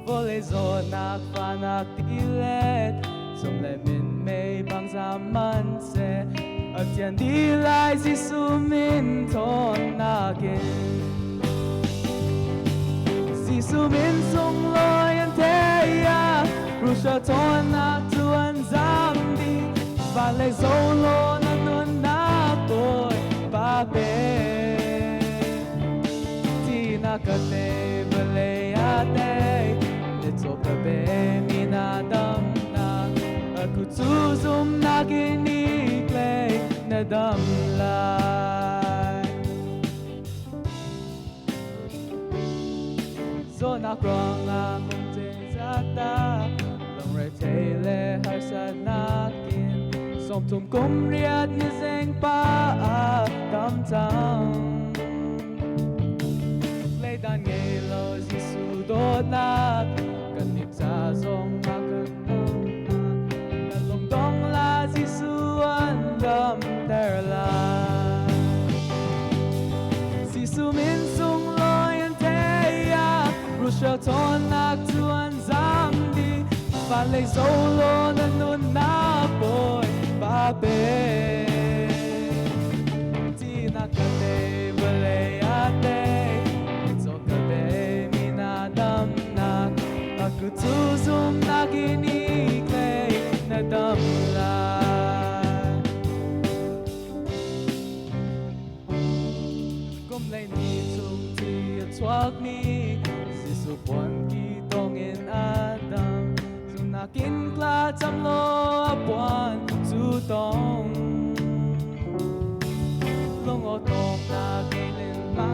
vô lê gió nạc và nạc tí lết dòng lệ mình mê bằng ra mắn xe ở tiền đi lại Giêsu mình thôn nakin Giêsu mình sung loi anh thế ya Rusha thôn nạc tuan giam đi và lê gió lô na nun nạc tôi ba bê ti na cà tê bê lê a tê lê tô cà bê mi na đâm na aku tu zoom na gini klei na đâm lại zo na krong a kung te za ta long re te le har sa na kin som tum kum riat ni zeng pa a tam tam dan nghe lo Giêsu đốt nát cần niệm xa dòng mà cần cần lòng đông là Giêsu ăn đâm ter la Giêsu min sung loi an thế ya Rusha thon nak tuan zam đi và lấy dấu lo na nun na boy ba bê ti na ka te vale a te aku tu zoom na gini klei na đâm lại kom lấy ni chung ti chuak ni Giêsu buồn ki tong in Adam zoom na kin kla cham lo buồn tu tong long o tong na ke lên ma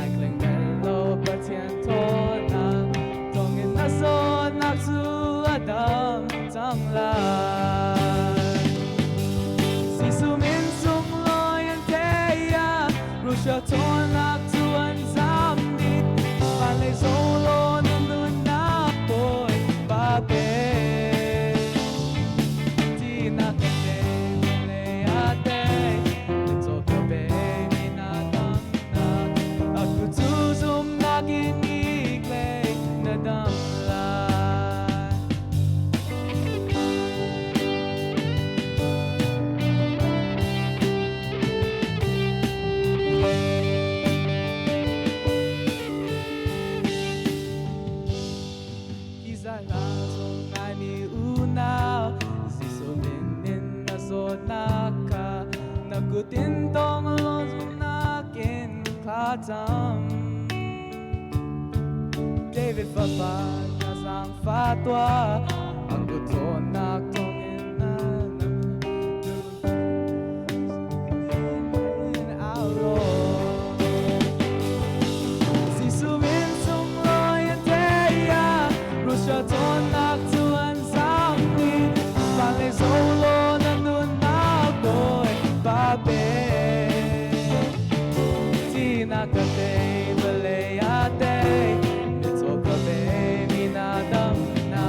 ai kleng melo pa tian thon na so nak su adam tang lai Giêsu min sung loi an thế ya Rusha thon nak tuan zam đi và lấy dấu lo na nun na boy ba bê ti na ka te le a te to ka bê mi na dam na aku tu zoom na gini klei na dam Tin tong lo zoom na kin kha tam David fa pa na sang fa tua ang gu thon nak tong in na in out lo Giêsu min sung loi an thế ya Rusha thon nak tuan zam đi và lấy dấu lo na nun na boy ba bê ti na ka te vale a te to ka bê mi na đâm na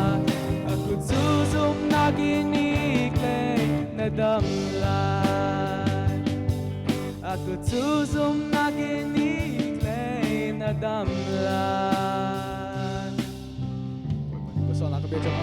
aku tu zoom na gini klei na đâm lại aku tu zoom na gini klei na đâm lại. Cô so là cái bên trong